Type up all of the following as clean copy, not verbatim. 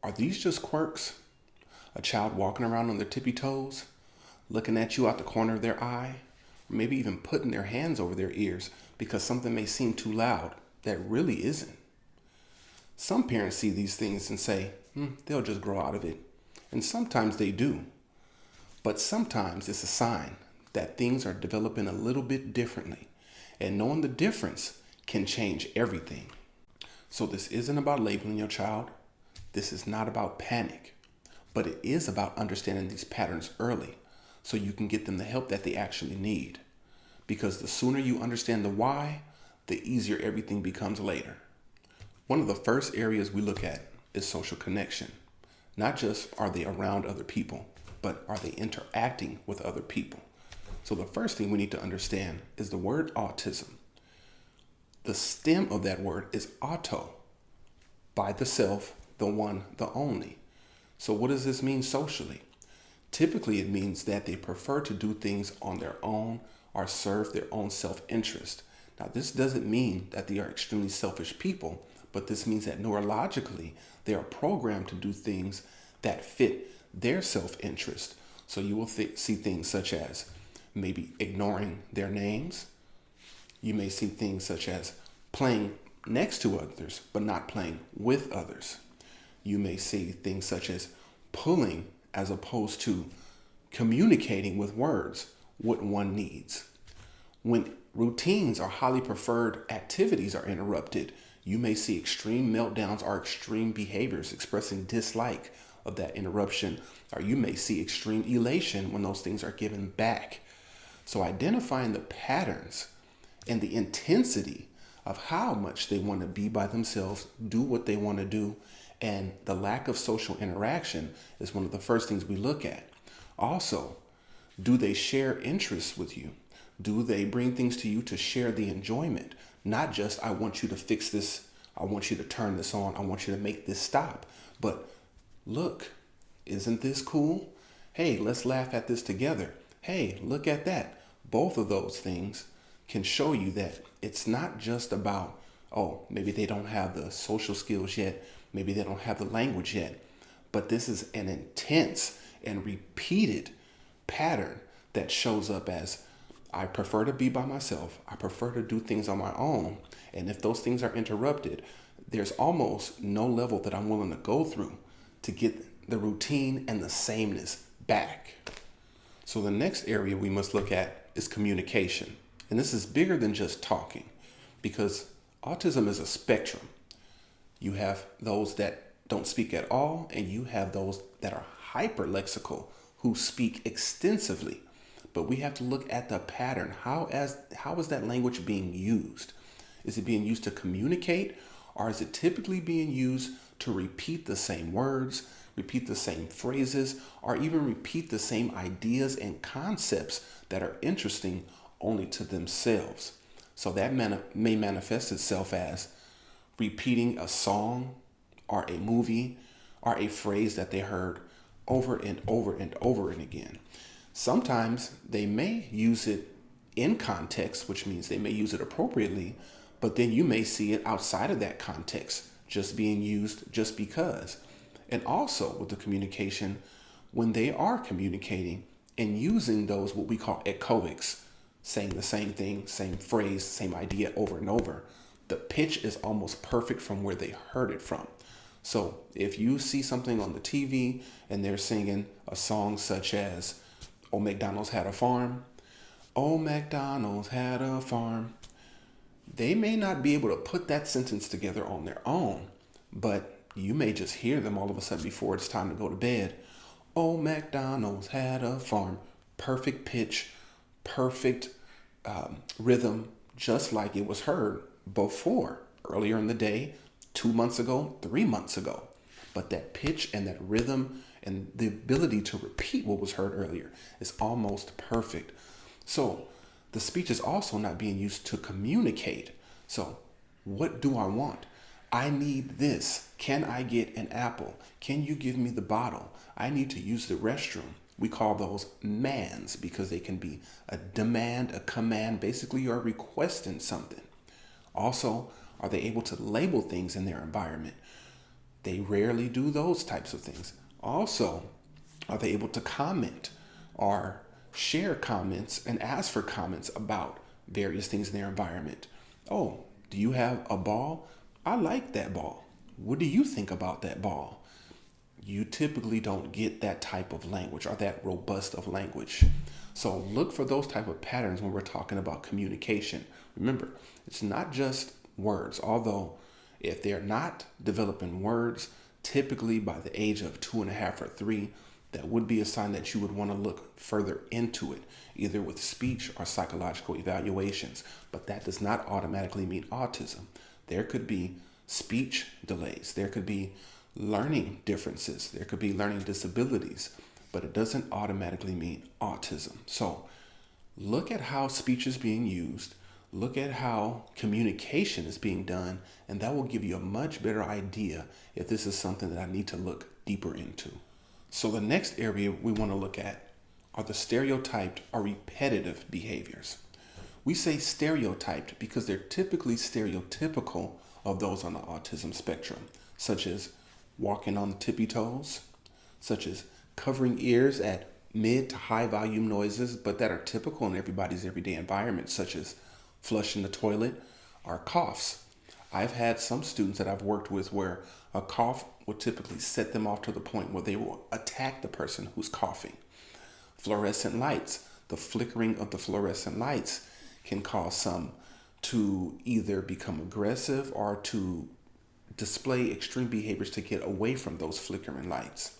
Are these just quirks? A child walking around on their tippy toes, looking at you out the corner of their eye, or maybe even putting their hands over their ears because something may seem too loud that really isn't. Some parents see these things and say, they'll just grow out of it. And sometimes they do. But sometimes it's a sign that things are developing a little bit differently. And knowing the difference can change everything. So this isn't about labeling your child. This is not about panic. But it is about understanding these patterns early so you can get them the help that they actually need. Because the sooner you understand the why, the easier everything becomes later. One of the first areas we look at is social connection. Not just are they around other people, but are they interacting with other people? So the first thing we need to understand is the word autism. The stem of that word is auto, by the self, the one, the only. So what does this mean socially? Typically, it means that they prefer to do things on their own or serve their own self-interest. Now, this doesn't mean that they are extremely selfish people, but this means that neurologically, they are programmed to do things that fit their self-interest. So you will see things such as maybe ignoring their names. You may see things such as playing next to others, but not playing with others. You may see things such as pulling as opposed to communicating with words what one needs. When routines or highly preferred activities are interrupted, you may see extreme meltdowns or extreme behaviors expressing dislike of that interruption, or you may see extreme elation when those things are given back. So identifying the patterns and the intensity of how much they want to be by themselves, do what they want to do, and the lack of social interaction is one of the first things we look at. Also, do they share interests with you? Do they bring things to you to share the enjoyment? Not just, I want you to fix this, I want you to turn this on, I want you to make this stop. But look, isn't this cool? Hey, let's laugh at this together. Hey, look at that. Both of those things can show you that it's not just about, oh, maybe they don't have the social skills yet, maybe they don't have the language yet, but this is an intense and repeated pattern that shows up as, I prefer to be by myself, I prefer to do things on my own, and if those things are interrupted, there's almost no level that I'm willing to go through to get the routine and the sameness back. So the next area we must look at is communication. And this is bigger than just talking, because autism is a spectrum. You have those that don't speak at all, and you have those that are hyperlexical who speak extensively. But we have to look at the pattern. How is that language being used? Is it being used to communicate, or is it typically being used to repeat the same words, repeat the same phrases, or even repeat the same ideas and concepts that are interesting only to themselves? So that may manifest itself as repeating a song or a movie or a phrase that they heard over and over and over and again. Sometimes they may use it in context, which means they may use it appropriately, but then you may see it outside of that context, just being used just because. And also with the communication, when they are communicating and using those what we call echoics, saying the same thing, same phrase, same idea over and over, the pitch is almost perfect from where they heard it from. So if you see something on the TV and they're singing a song such as, "Oh, McDonald's had a farm," "Oh, McDonald's had a farm," they may not be able to put that sentence together on their own, but you may just hear them all of a sudden before it's time to go to bed. "Oh, McDonald's had a farm." Perfect pitch, perfect rhythm, just like it was heard before, earlier in the day, 2 months ago, 3 months ago. But that pitch and that rhythm and the ability to repeat what was heard earlier is almost perfect. So the speech is also not being used to communicate. So what do I want? I need this. Can I get an apple? Can you give me the bottle? I need to use the restroom. We call those mans because they can be a demand, a command. Basically, you're requesting something. Also, are they able to label things in their environment? They rarely do those types of things. Also, are they able to comment or share comments and ask for comments about various things in their environment? Oh, do you have a ball? I like that ball. What do you think about that ball? You typically don't get that type of language or that robust of language. So look for those type of patterns when we're talking about communication. Remember, it's not just words, although if they're not developing words, typically by the age of 2.5 or 3, that would be a sign that you would want to look further into it, either with speech or psychological evaluations. But that does not automatically mean autism. There could be speech delays. There could be learning differences. There could be learning disabilities, but it doesn't automatically mean autism. So look at how speech is being used. Look at how communication is being done, and that will give you a much better idea if this is something that I need to look deeper into. So the next area we want to look at are the stereotyped or repetitive behaviors. We say stereotyped because they're typically stereotypical of those on the autism spectrum, such as walking on the tippy toes, such as covering ears at mid to high volume noises, but that are typical in everybody's everyday environment, such as flushing the toilet or coughs. I've had some students that I've worked with where a cough would typically set them off to the point where they will attack the person who's coughing. Fluorescent lights, the flickering of the fluorescent lights can cause some to either become aggressive or to display extreme behaviors to get away from those flickering lights.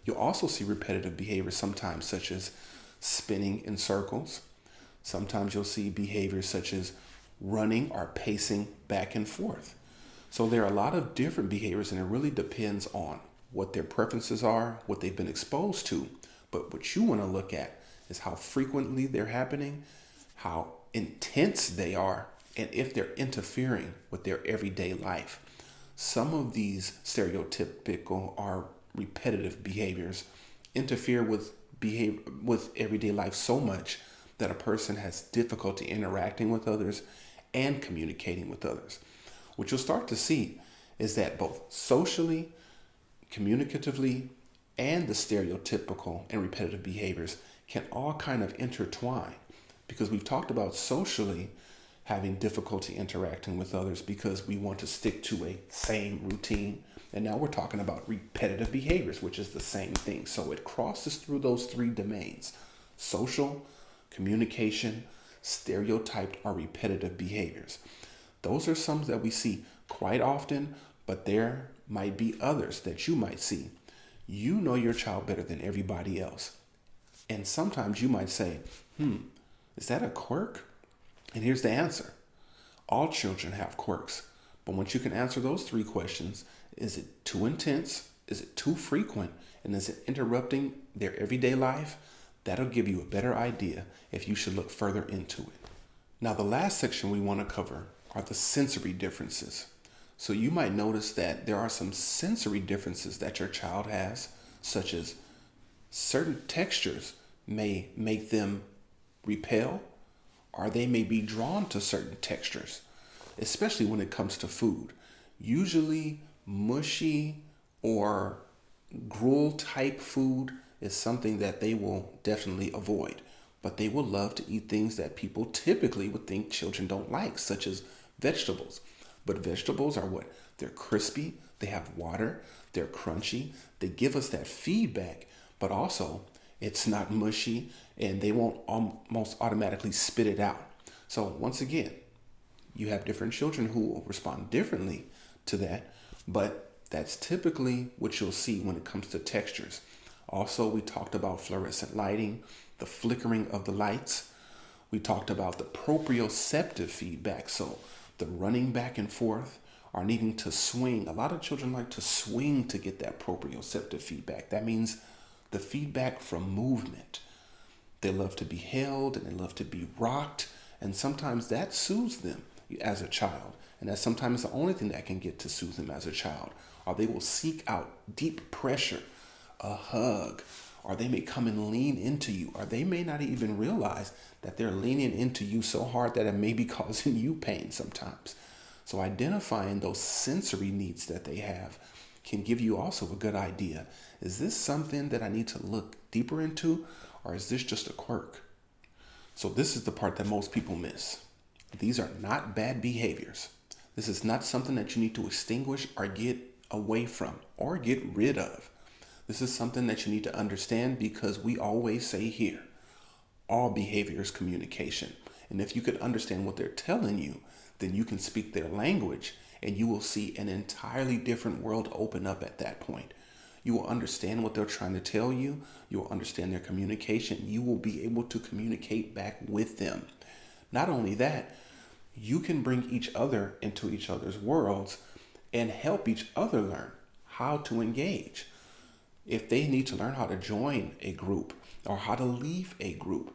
You'll also see repetitive behaviors sometimes, such as spinning in circles. Sometimes you'll see behaviors such as running or pacing back and forth. So there are a lot of different behaviors, and it really depends on what their preferences are, what they've been exposed to. But what you want to look at is how frequently they're happening, how intense they are, and if they're interfering with their everyday life. Some of these stereotypical or repetitive behaviors interfere with everyday life so much that a person has difficulty interacting with others and communicating with others. What you'll start to see is that both socially, communicatively, and the stereotypical and repetitive behaviors can all kind of intertwine, because we've talked about socially having difficulty interacting with others because we want to stick to a same routine. And now we're talking about repetitive behaviors, which is the same thing. So it crosses through those three domains: social, communication, stereotyped or repetitive behaviors. Those are some that we see quite often, but there might be others that you might see. You know your child better than everybody else. And sometimes you might say, is that a quirk? And here's the answer. All children have quirks. But once you can answer those three questions, is it too intense? Is it too frequent? And is it interrupting their everyday life? That'll give you a better idea if you should look further into it. Now, the last section we want to cover are the sensory differences. So you might notice that there are some sensory differences that your child has, such as certain textures may make them repel, or they may be drawn to certain textures, especially when it comes to food. Usually mushy or gruel type food is something that they will definitely avoid, but they will love to eat things that people typically would think children don't like, such as vegetables. But vegetables are what? They're crispy, they have water, they're crunchy, they give us that feedback, but also it's not mushy and they won't almost automatically spit it out. So once again, you have different children who will respond differently to that, but that's typically what you'll see when it comes to textures. Also, we talked about fluorescent lighting, the flickering of the lights. We talked about the proprioceptive feedback, so the running back and forth or needing to swing. A lot of children like to swing to get that proprioceptive feedback. That means the feedback from movement. They love to be held and they love to be rocked, and sometimes that soothes them as a child. And that's sometimes the only thing that can get to soothe them as a child. Or they will seek out deep pressure, a hug, or they may come and lean into you, or they may not even realize that they're leaning into you so hard that it may be causing you pain sometimes. So identifying those sensory needs that they have can give you also a good idea. Is this something that I need to look deeper into, or is this just a quirk? So this is the part that most people miss. These are not bad behaviors. This is not something that you need to extinguish or get away from or get rid of. This is something that you need to understand, because we always say here, all behavior is communication. And if you could understand what they're telling you, then you can speak their language, and you will see an entirely different world open up at that point. You will understand what they're trying to tell you. You will understand their communication. You will be able to communicate back with them. Not only that, you can bring each other into each other's worlds and help each other learn how to engage. If they need to learn how to join a group or how to leave a group,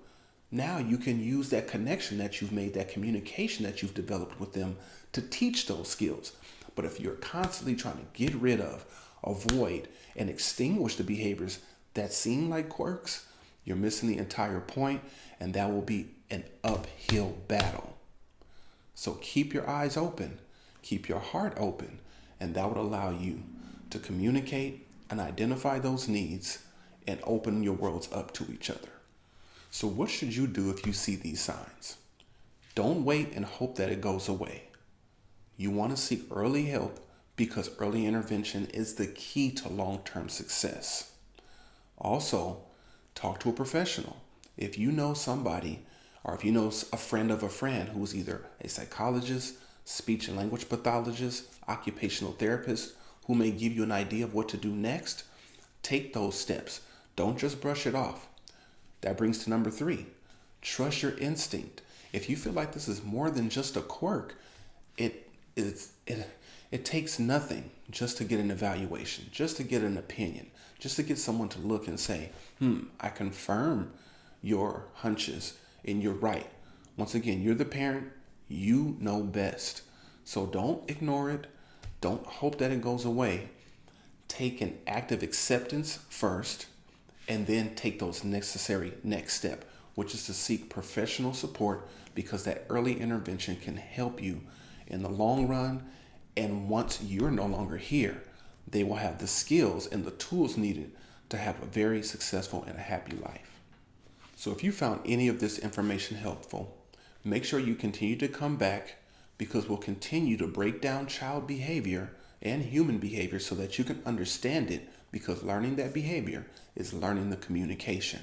now you can use that connection that you've made, that communication that you've developed with them, to teach those skills. But if you're constantly trying to get rid of, avoid, and extinguish the behaviors that seem like quirks, you're missing the entire point, and that will be an uphill battle. So keep your eyes open, keep your heart open, and that would allow you to communicate and identify those needs and open your worlds up to each other. So what should you do if you see these signs? Don't wait and hope that it goes away. You want to seek early help, because early intervention is the key to long-term success. Also, talk to a professional. If you know somebody, or if you know a friend of a friend who's either a psychologist, speech and language pathologist, occupational therapist, who may give you an idea of what to do next, take those steps. Don't just brush it off. That brings to number 3. Trust your instinct. If you feel like this is more than just a quirk, it takes nothing just to get an evaluation, just to get an opinion, just to get someone to look and say, I confirm your hunches and you're right. Once again, you're the parent, you know best. So don't ignore it. Don't hope that it goes away. Take an active acceptance first, and then take those necessary next step, which is to seek professional support, because that early intervention can help you in the long run. And once you're no longer here, they will have the skills and the tools needed to have a very successful and a happy life. So if you found any of this information helpful, make sure you continue to come back, because we'll continue to break down child behavior and human behavior so that you can understand it, because learning that behavior is learning the communication.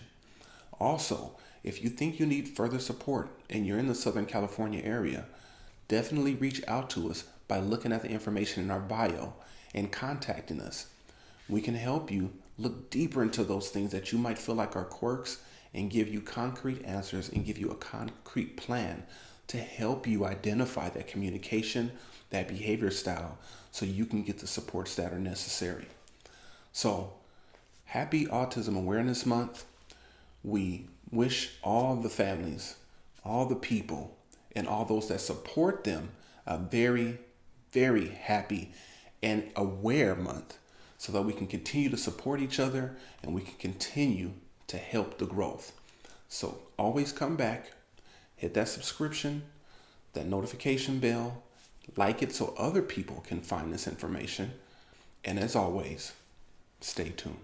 Also, if you think you need further support and you're in the Southern California area, definitely reach out to us by looking at the information in our bio and contacting us. We can help you look deeper into those things that you might feel like are quirks, and give you concrete answers and give you a concrete plan to help you identify that communication, that behavior style, so you can get the supports that are necessary. So, happy Autism Awareness Month. We wish all the families, all the people, and all those that support them a very, very happy and aware month, so that we can continue to support each other and we can continue to help the growth. So always come back, hit that subscription, that notification bell, like it so other people can find this information. And as always, stay tuned.